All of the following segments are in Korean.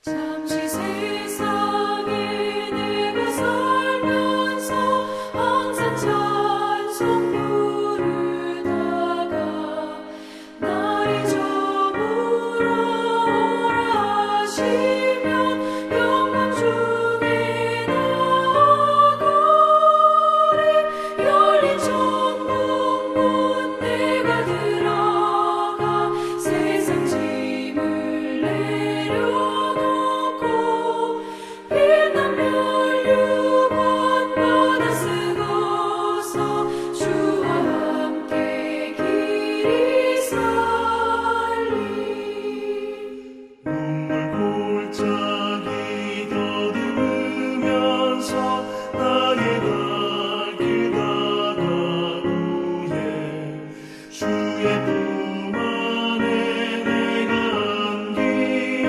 잠시 세상에 내가 살면서 항상 찬송 부르다가 날이 저물어 오라 하시면 영광 중에 나아가리. 열린 천국 문 내가 들어가 세상 짐을 내려놓고 빛난 멸류관 받아 쓰고서 주와 함께 길이 살리. 눈물 골짜기 더듬으면서 나의 갈 길 다간 후에 주의 품 안에 내가 안기어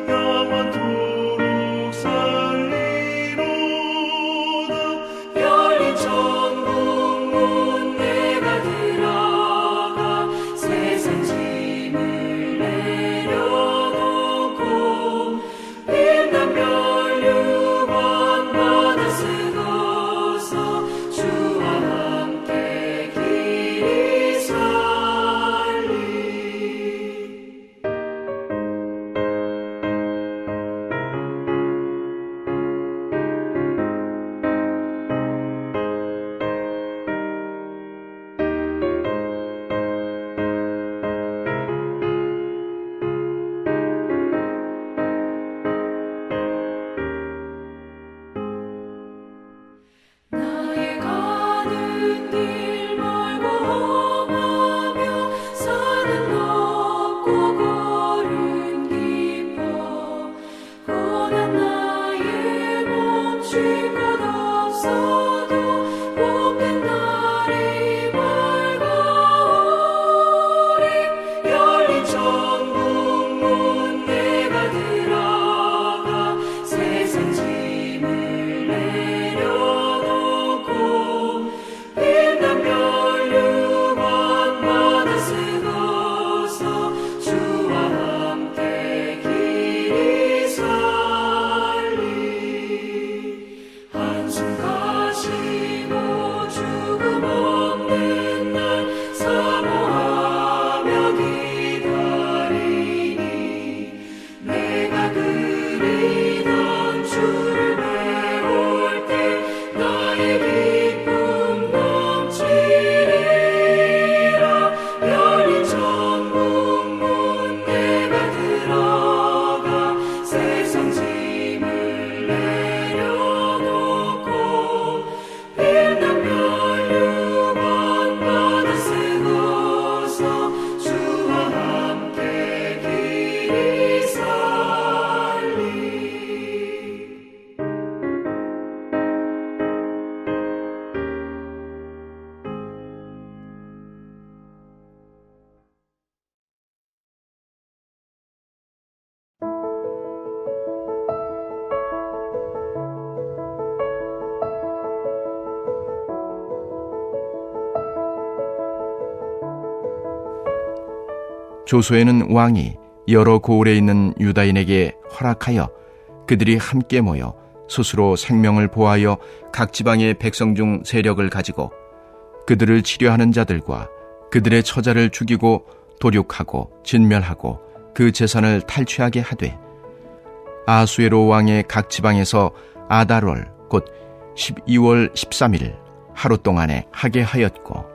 영원토록 살리로다. 열린 천국 문 내가 들어가 세상 짐을 내려놓고 빛난 멸류관 받아 쓰고서 주와 함께 길이 살리. 나의 가는 길 멀고 험하며 산은 높고 걸음 깊어 고난 나의 멈출 것 없어도 복된 날이 밝아오리. 열린 천국 문 내가 들어가 세상 짐을 내려놓고 빛난 멸류관 받아 쓰고서 주와 함께 길이 살리. 한숨 가시고 죽음 없는 날 사모하며 기다리니 내가 그리던 주를 배울 때 나의 기쁨 넘치리라. 열린 천국 문 내가 들어가 세상 짐을 내려놓고 빛난 멸류관 받아 쓰고서 주와 함께 길이 살리. 조소에는 왕이 여러 고을에 있는 유다인에게 허락하여 그들이 함께 모여 스스로 생명을 보하여 각 지방의 백성 중 세력을 가지고 그들을 치려하는 자들과 그들의 처자를 죽이고 도륙하고 진멸하고 그 재산을 탈취하게 하되 아수에로 왕의 각 지방에서 아달월 곧 12월 13일 하루 동안에 하게 하였고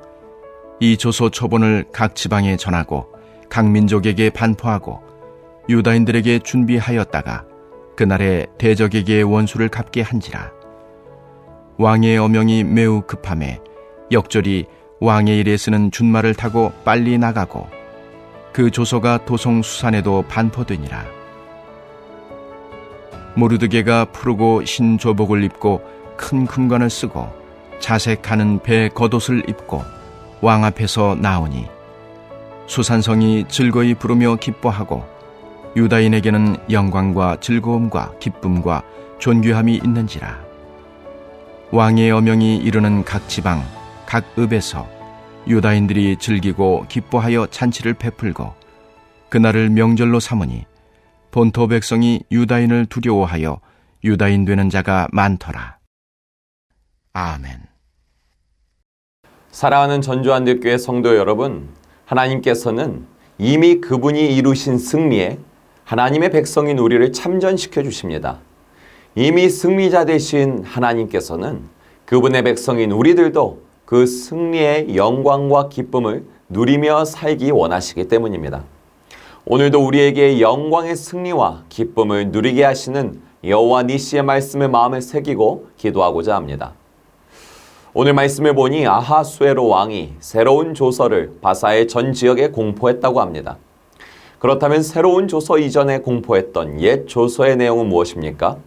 이 조소 초본을 각 지방에 전하고 각 민족에게 반포하고 유다인들에게 준비하였다가 그날에 대적에게 원수를 갚게 한지라. 왕의 어명이 매우 급함에 역절이 왕의 일에 쓰는 준말을 타고 빨리 나가고 그 조서가 도성 수산에도 반포되니라. 모르드게가 푸르고 흰 조복을 입고 큰 금관을 쓰고 자색하는 배 겉옷을 입고 왕 앞에서 나오니 수산성이 즐거이 부르며 기뻐하고 유다인에게는 영광과 즐거움과 기쁨과 존귀함이 있는지라. 왕의 어명이 이르는 각 지방 각 읍에서 유다인들이 즐기고 기뻐하여 잔치를 베풀고 그날을 명절로 삼으니 본토 백성이 유다인을 두려워하여 유다인 되는 자가 많더라. 아멘. 사랑하는 전주한대교회 성도 여러분, 하나님께서는 이미 그분이 이루신 승리에 하나님의 백성인 우리를 참전시켜 주십니다. 이미 승리자 되신 하나님께서는 그분의 백성인 우리들도 그 승리의 영광과 기쁨을 누리며 살기 원하시기 때문입니다. 오늘도 우리에게 영광의 승리와 기쁨을 누리게 하시는 여호와 니시의 말씀에 마음을 새기고 기도하고자 합니다. 오늘 말씀을 보니 아하수에로 왕이 새로운 조서를 바사의 전 지역에 공포했다고 합니다. 그렇다면 새로운 조서 이전에 공포했던 옛 조서의 내용은 무엇입니까?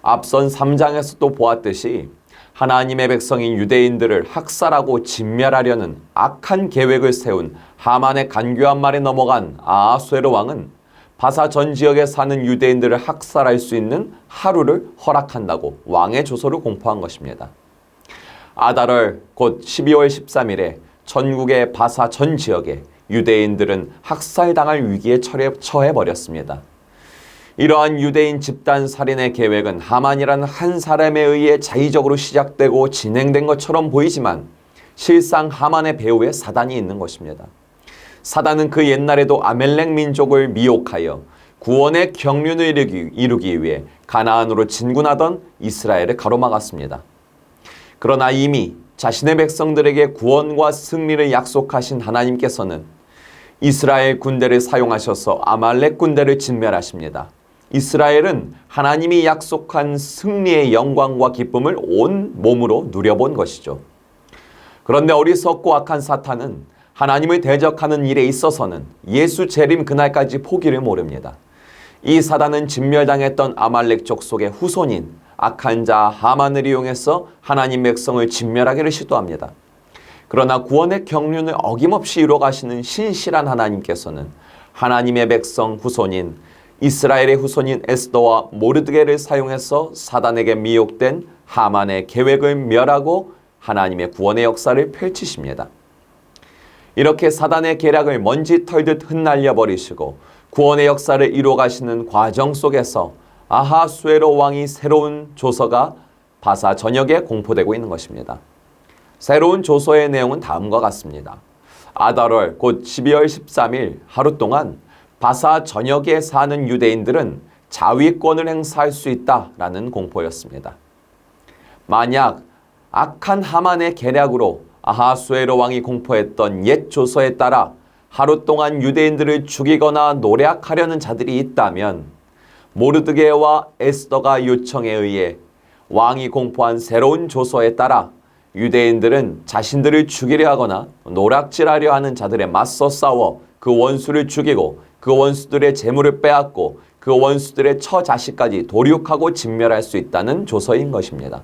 앞선 3장에서 또 보았듯이 하나님의 백성인 유대인들을 학살하고 진멸하려는 악한 계획을 세운 하만의 간교한 말에 넘어간 아하수에로 왕은 바사 전 지역에 사는 유대인들을 학살할 수 있는 하루를 허락한다고 왕의 조서를 공포한 것입니다. 아달월 곧 12월 13일에 전국의 바사 전 지역에 유대인들은 학살당할 위기에 처해버렸습니다. 이러한 유대인 집단 살인의 계획은 하만이라는 한 사람에 의해 자의적으로 시작되고 진행된 것처럼 보이지만 실상 하만의 배후에 사단이 있는 것입니다. 사단은 그 옛날에도 아멜렉 민족을 미혹하여 구원의 경륜을 이루기 위해 가나안으로 진군하던 이스라엘을 가로막았습니다. 그러나 이미 자신의 백성들에게 구원과 승리를 약속하신 하나님께서는 이스라엘 군대를 사용하셔서 아말렉 군대를 진멸하십니다. 이스라엘은 하나님이 약속한 승리의 영광과 기쁨을 온 몸으로 누려본 것이죠. 그런데 어리석고 악한 사탄은 하나님을 대적하는 일에 있어서는 예수 재림 그날까지 포기를 모릅니다. 이 사단은 진멸당했던 아말렉 족속의 후손인 악한 자 하만을 이용해서 하나님 백성을 진멸하기를 시도합니다. 그러나 구원의 경륜을 어김없이 이루어가시는 신실한 하나님께서는 하나님의 백성 후손인 이스라엘의 후손인 에스더와 모르드게를 사용해서 사단에게 미혹된 하만의 계획을 멸하고 하나님의 구원의 역사를 펼치십니다. 이렇게 사단의 계략을 먼지 털듯 흩날려 버리시고 구원의 역사를 이루어가시는 과정 속에서 아하수에로 왕이 새로운 조서가 바사 전역에 공포되고 있는 것입니다. 새로운 조서의 내용은 다음과 같습니다. 아달월 곧 12월 13일 하루 동안 바사 전역에 사는 유대인들은 자위권을 행사할 수 있다라는 공포였습니다. 만약 악한 하만의 계략으로 아하수에로 왕이 공포했던 옛 조서에 따라 하루 동안 유대인들을 죽이거나 노략하려는 자들이 있다면 모르드게와 에스더가 요청에 의해 왕이 공포한 새로운 조서에 따라 유대인들은 자신들을 죽이려 하거나 노략질하려 하는 자들에 맞서 싸워 그 원수를 죽이고 그 원수들의 재물을 빼앗고 그 원수들의 처자식까지 도륙하고 진멸할 수 있다는 조서인 것입니다.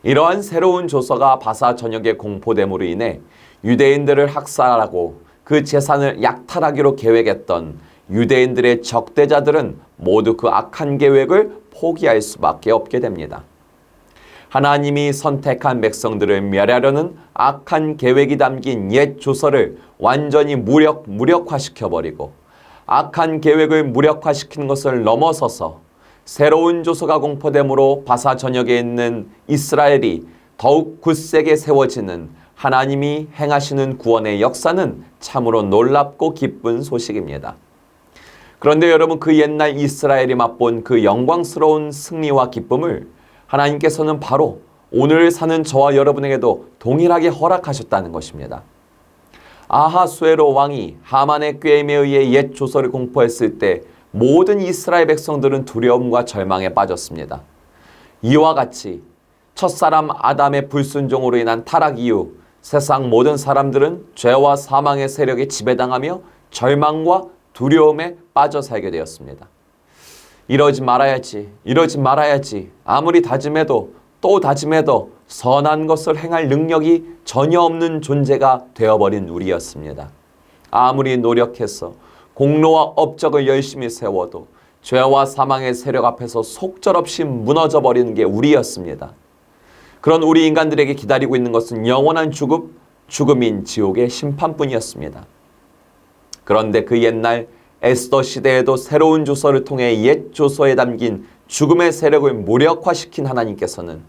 이러한 새로운 조서가 바사 전역에 공포됨으로 인해 유대인들을 학살하고 그 재산을 약탈하기로 계획했던 유대인들의 적대자들은 모두 그 악한 계획을 포기할 수밖에 없게 됩니다. 하나님이 선택한 백성들을 멸하려는 악한 계획이 담긴 옛 조서를 완전히 무력화시켜버리고 악한 계획을 무력화시킨 것을 넘어서서 새로운 조서가 공포됨으로 바사 전역에 있는 이스라엘이 더욱 굳세게 세워지는 하나님이 행하시는 구원의 역사는 참으로 놀랍고 기쁜 소식입니다. 그런데 여러분, 그 옛날 이스라엘이 맛본 그 영광스러운 승리와 기쁨을 하나님께서는 바로 오늘 사는 저와 여러분에게도 동일하게 허락하셨다는 것입니다. 아하수에로 왕이 하만의 꾀임에 의해 옛 조서를 공포했을 때 모든 이스라엘 백성들은 두려움과 절망에 빠졌습니다. 이와 같이 첫사람 아담의 불순종으로 인한 타락 이후 세상 모든 사람들은 죄와 사망의 세력에 지배당하며 절망과 두려움에 빠져 살게 되었습니다. 이러지 말아야지 아무리 다짐해도 또 다짐해도 선한 것을 행할 능력이 전혀 없는 존재가 되어버린 우리였습니다. 아무리 노력해서 공로와 업적을 열심히 세워도 죄와 사망의 세력 앞에서 속절없이 무너져버리는 게 우리였습니다. 그런 우리 인간들에게 기다리고 있는 것은 영원한 죽음인 지옥의 심판뿐이었습니다. 그런데 그 옛날 에스더 시대에도 새로운 조서를 통해 옛 조서에 담긴 죽음의 세력을 무력화시킨 하나님께서는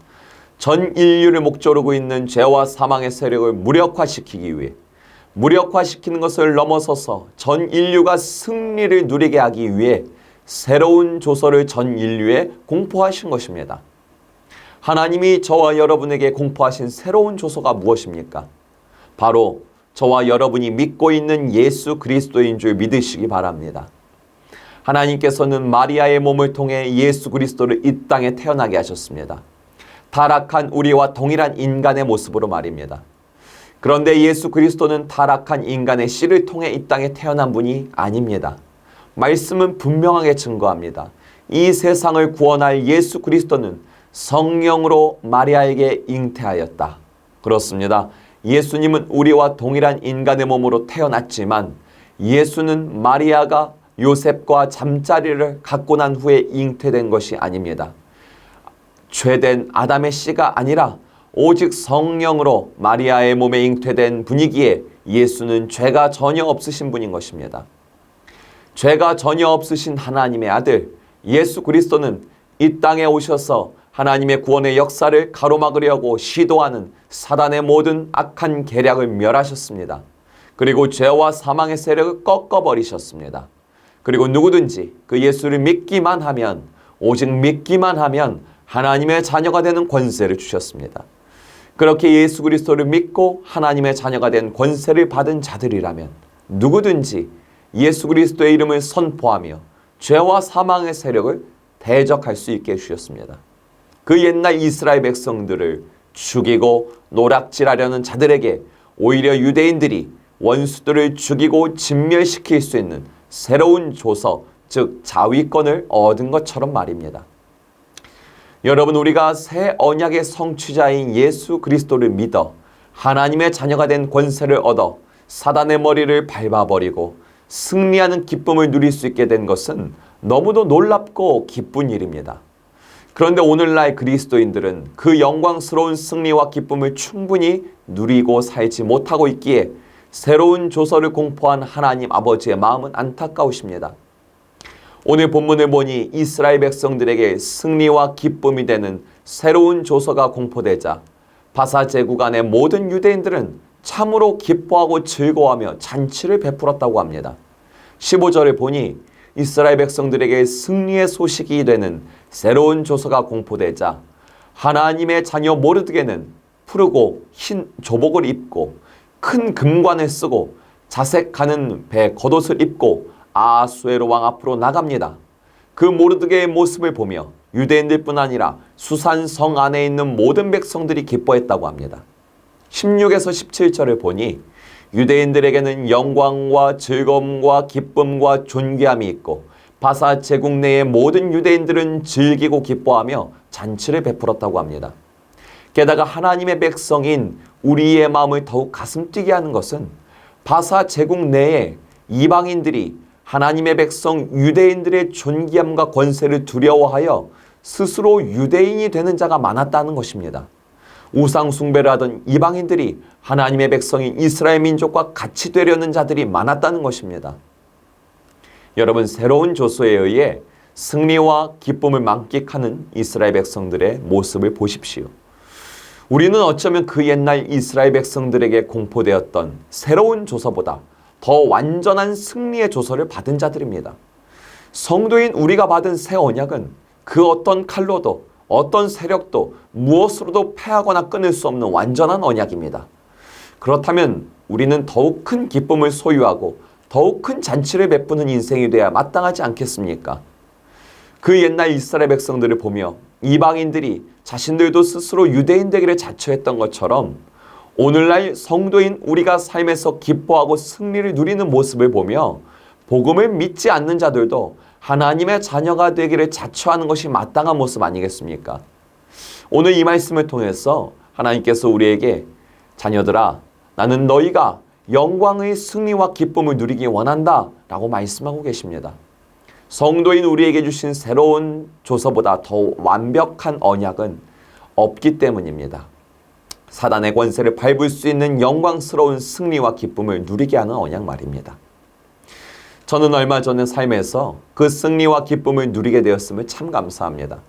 전 인류를 목조르고 있는 죄와 사망의 세력을 무력화시키기 위해 무력화시키는 것을 넘어서서 전 인류가 승리를 누리게 하기 위해 새로운 조서를 전 인류에 공포하신 것입니다. 하나님이 저와 여러분에게 공포하신 새로운 조서가 무엇입니까? 바로 저와 여러분이 믿고 있는 예수 그리스도인 줄 믿으시기 바랍니다. 하나님께서는 마리아의 몸을 통해 예수 그리스도를 이 땅에 태어나게 하셨습니다. 타락한 우리와 동일한 인간의 모습으로 말입니다. 그런데 예수 그리스도는 타락한 인간의 씨를 통해 이 땅에 태어난 분이 아닙니다. 말씀은 분명하게 증거합니다. 이 세상을 구원할 예수 그리스도는 성령으로 마리아에게 잉태하였다. 그렇습니다. 예수님은 우리와 동일한 인간의 몸으로 태어났지만 예수는 마리아가 요셉과 잠자리를 갖고 난 후에 잉태된 것이 아닙니다. 죄된 아담의 씨가 아니라 오직 성령으로 마리아의 몸에 잉태된 분이기에 예수는 죄가 전혀 없으신 분인 것입니다. 죄가 전혀 없으신 하나님의 아들 예수 그리스도는 이 땅에 오셔서 하나님의 구원의 역사를 가로막으려고 시도하는 사단의 모든 악한 계략을 멸하셨습니다. 그리고 죄와 사망의 세력을 꺾어버리셨습니다. 그리고 누구든지 그 예수를 믿기만 하면, 오직 믿기만 하면 하나님의 자녀가 되는 권세를 주셨습니다. 그렇게 예수 그리스도를 믿고 하나님의 자녀가 된 권세를 받은 자들이라면 누구든지 예수 그리스도의 이름을 선포하며 죄와 사망의 세력을 대적할 수 있게 해주셨습니다. 그 옛날 이스라엘 백성들을 죽이고 노략질하려는 자들에게 오히려 유대인들이 원수들을 죽이고 진멸시킬 수 있는 새로운 조서, 즉 자위권을 얻은 것처럼 말입니다. 여러분, 우리가 새 언약의 성취자인 예수 그리스도를 믿어 하나님의 자녀가 된 권세를 얻어 사단의 머리를 밟아버리고 승리하는 기쁨을 누릴 수 있게 된 것은 너무도 놀랍고 기쁜 일입니다. 그런데 오늘날 그리스도인들은 그 영광스러운 승리와 기쁨을 충분히 누리고 살지 못하고 있기에 새로운 조서를 공포한 하나님 아버지의 마음은 안타까우십니다. 오늘 본문을 보니 이스라엘 백성들에게 승리와 기쁨이 되는 새로운 조서가 공포되자 바사 제국 안의 모든 유대인들은 참으로 기뻐하고 즐거워하며 잔치를 베풀었다고 합니다. 15절을 보니 이스라엘 백성들에게 승리의 소식이 되는 새로운 조서가 공포되자 하나님의 자녀 모르드게는 푸르고 흰 조복을 입고 큰 금관을 쓰고 자색하는 배 겉옷을 입고 아수에로 왕 앞으로 나갑니다. 그 모르드게의 모습을 보며 유대인들뿐 아니라 수산 성 안에 있는 모든 백성들이 기뻐했다고 합니다. 16에서 17절을 보니 유대인들에게는 영광과 즐거움과 기쁨과 존귀함이 있고 바사 제국 내의 모든 유대인들은 즐기고 기뻐하며 잔치를 베풀었다고 합니다. 게다가 하나님의 백성인 우리의 마음을 더욱 가슴 뛰게 하는 것은 바사 제국 내에 이방인들이 하나님의 백성 유대인들의 존귀함과 권세를 두려워하여 스스로 유대인이 되는 자가 많았다는 것입니다. 우상 숭배를 하던 이방인들이 하나님의 백성인 이스라엘 민족과 같이 되려는 자들이 많았다는 것입니다. 여러분, 새로운 조서에 의해 승리와 기쁨을 만끽하는 이스라엘 백성들의 모습을 보십시오. 우리는 어쩌면 그 옛날 이스라엘 백성들에게 공포되었던 새로운 조서보다 더 완전한 승리의 조서를 받은 자들입니다. 성도인 우리가 받은 새 언약은 그 어떤 칼로도 어떤 세력도 무엇으로도 패하거나 끊을 수 없는 완전한 언약입니다. 그렇다면 우리는 더욱 큰 기쁨을 소유하고 더욱 큰 잔치를 베푸는 인생이 되어야 마땅하지 않겠습니까? 그 옛날 이스라엘 백성들을 보며 이방인들이 자신들도 스스로 유대인 되기를 자처했던 것처럼 오늘날 성도인 우리가 삶에서 기뻐하고 승리를 누리는 모습을 보며 복음을 믿지 않는 자들도 하나님의 자녀가 되기를 자처하는 것이 마땅한 모습 아니겠습니까? 오늘 이 말씀을 통해서 하나님께서 우리에게 자녀들아, 나는 너희가 영광의 승리와 기쁨을 누리기 원한다 라고 말씀하고 계십니다. 성도인 우리에게 주신 새로운 조서보다 더 완벽한 언약은 없기 때문입니다. 사단의 권세를 밟을 수 있는 영광스러운 승리와 기쁨을 누리게 하는 언약 말입니다. 저는 얼마 전에 삶에서 그 승리와 기쁨을 누리게 되었음을 참 감사합니다.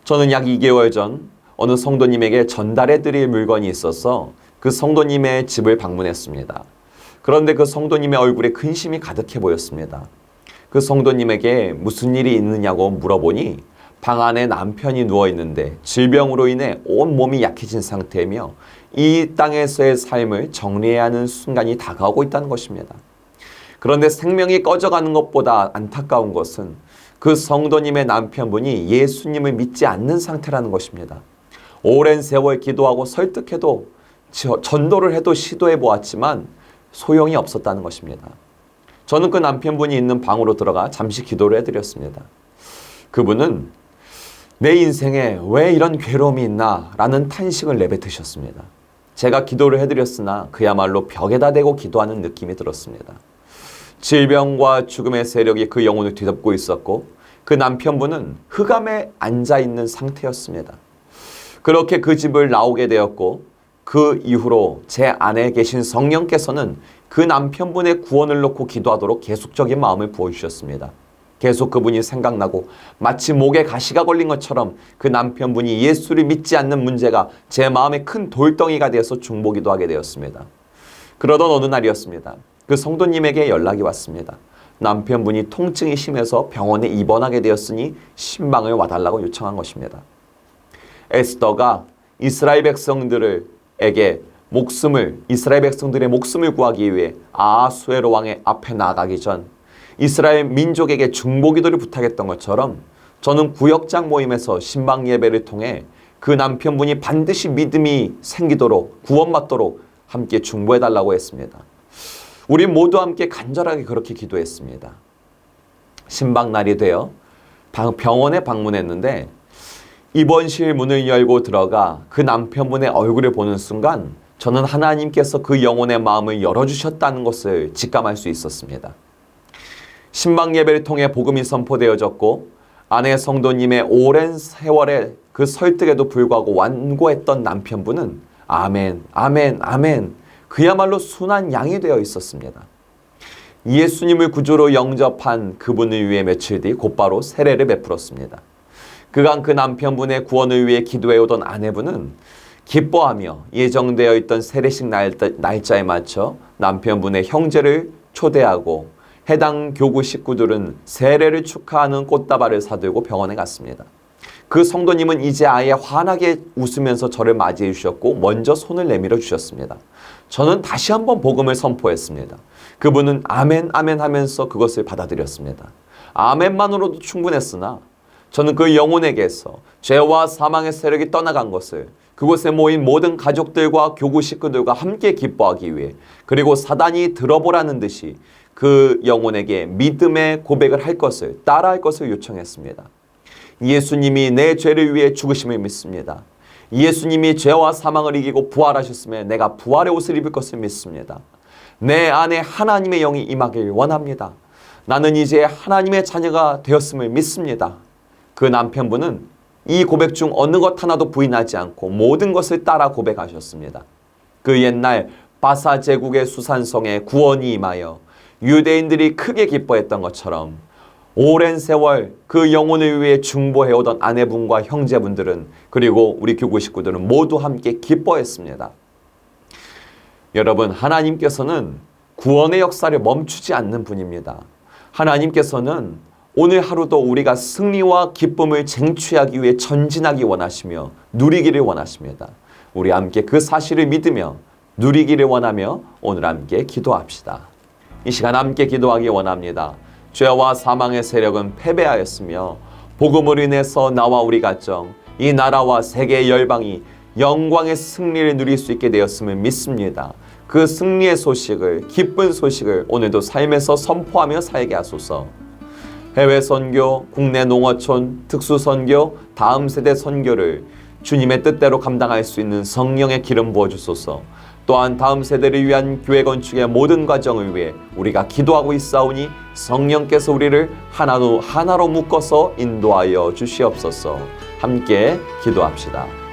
저는 약 2개월 전 어느 성도님에게 전달해 드릴 물건이 있어서 그 성도님의 집을 방문했습니다. 그런데 그 성도님의 얼굴에 근심이 가득해 보였습니다. 그 성도님에게 무슨 일이 있느냐고 물어보니 방 안에 남편이 누워 있는데 질병으로 인해 온 몸이 약해진 상태이며 이 땅에서의 삶을 정리해야 하는 순간이 다가오고 있다는 것입니다. 그런데 생명이 꺼져가는 것보다 안타까운 것은 그 성도님의 남편분이 예수님을 믿지 않는 상태라는 것입니다. 오랜 세월 기도하고 설득해도 전도를 해도 시도해 보았지만 소용이 없었다는 것입니다. 저는 그 남편분이 있는 방으로 들어가 잠시 기도를 해드렸습니다. 그분은 내 인생에 왜 이런 괴로움이 있나 라는 탄식을 내뱉으셨습니다. 제가 기도를 해드렸으나 그야말로 벽에다 대고 기도하는 느낌이 들었습니다. 질병과 죽음의 세력이 그 영혼을 뒤덮고 있었고 그 남편분은 흑암에 앉아있는 상태였습니다. 그렇게 그 집을 나오게 되었고 그 이후로 제 안에 계신 성령께서는 그 남편분의 구원을 놓고 기도하도록 계속적인 마음을 부어주셨습니다. 계속 그분이 생각나고 마치 목에 가시가 걸린 것처럼 그 남편분이 예수를 믿지 않는 문제가 제 마음에 큰 돌덩이가 되어서 중보기도 하게 되었습니다. 그러던 어느 날이었습니다. 그 성도님에게 연락이 왔습니다. 남편분이 통증이 심해서 병원에 입원하게 되었으니 신방을 와달라고 요청한 것입니다. 에스더가 이스라엘 백성들의 목숨을 구하기 위해 아하수에로 왕의 앞에 나아가기 전 이스라엘 민족에게 중보기도를 부탁했던 것처럼 저는 구역장 모임에서 신방 예배를 통해 그 남편분이 반드시 믿음이 생기도록 구원받도록 함께 중보해달라고 했습니다. 우리 모두 함께 간절하게 그렇게 기도했습니다. 신방 날이 되어 병원에 방문했는데 입원실 문을 열고 들어가 그 남편분의 얼굴을 보는 순간 저는 하나님께서 그 영혼의 마음을 열어주셨다는 것을 직감할 수 있었습니다. 신방 예배를 통해 복음이 선포되어졌고 아내 성도님의 오랜 세월의 그 설득에도 불구하고 완고했던 남편분은 아멘, 아멘, 아멘 그야말로 순한 양이 되어 있었습니다. 예수님을 구주로 영접한 그분을 위해 며칠 뒤 곧바로 세례를 베풀었습니다. 그간 그 남편분의 구원을 위해 기도해오던 아내분은 기뻐하며 예정되어 있던 세례식 날짜에 맞춰 남편분의 형제를 초대하고 해당 교구 식구들은 세례를 축하하는 꽃다발을 사들고 병원에 갔습니다. 그 성도님은 이제 아예 환하게 웃으면서 저를 맞이해 주셨고 먼저 손을 내밀어 주셨습니다. 저는 다시 한번 복음을 선포했습니다. 그분은 아멘 아멘 하면서 그것을 받아들였습니다. 아멘만으로도 충분했으나 저는 그 영혼에게서 죄와 사망의 세력이 떠나간 것을 그곳에 모인 모든 가족들과 교구 식구들과 함께 기뻐하기 위해 그리고 사단이 들어보라는 듯이 그 영혼에게 믿음의 고백을 할 것을 따라할 것을 요청했습니다. 예수님이 내 죄를 위해 죽으심을 믿습니다. 예수님이 죄와 사망을 이기고 부활하셨으며 내가 부활의 옷을 입을 것을 믿습니다. 내 안에 하나님의 영이 임하길 원합니다. 나는 이제 하나님의 자녀가 되었음을 믿습니다. 그 남편분은 이 고백 중 어느 것 하나도 부인하지 않고 모든 것을 따라 고백하셨습니다. 그 옛날 바사 제국의 수산성에 구원이 임하여 유대인들이 크게 기뻐했던 것처럼 오랜 세월 그 영혼을 위해 중보해오던 아내분과 형제분들은 그리고 우리 교구 식구들은 모두 함께 기뻐했습니다. 여러분, 하나님께서는 구원의 역사를 멈추지 않는 분입니다. 하나님께서는 오늘 하루도 우리가 승리와 기쁨을 쟁취하기 위해 전진하기 원하시며 누리기를 원하십니다. 우리 함께 그 사실을 믿으며 누리기를 원하며 오늘 함께 기도합시다. 이 시간 함께 기도하기 원합니다. 죄와 사망의 세력은 패배하였으며 복음으로 인해서 나와 우리 가정, 이 나라와 세계의 열방이 영광의 승리를 누릴 수 있게 되었음을 믿습니다. 그 승리의 소식을, 기쁜 소식을 오늘도 삶에서 선포하며 살게 하소서. 해외 선교, 국내 농어촌, 특수 선교, 다음 세대 선교를 주님의 뜻대로 감당할 수 있는 성령의 기름 부어주소서. 또한 다음 세대를 위한 교회 건축의 모든 과정을 위해 우리가 기도하고 있사오니 성령께서 우리를 하나로 묶어서 인도하여 주시옵소서. 함께 기도합시다.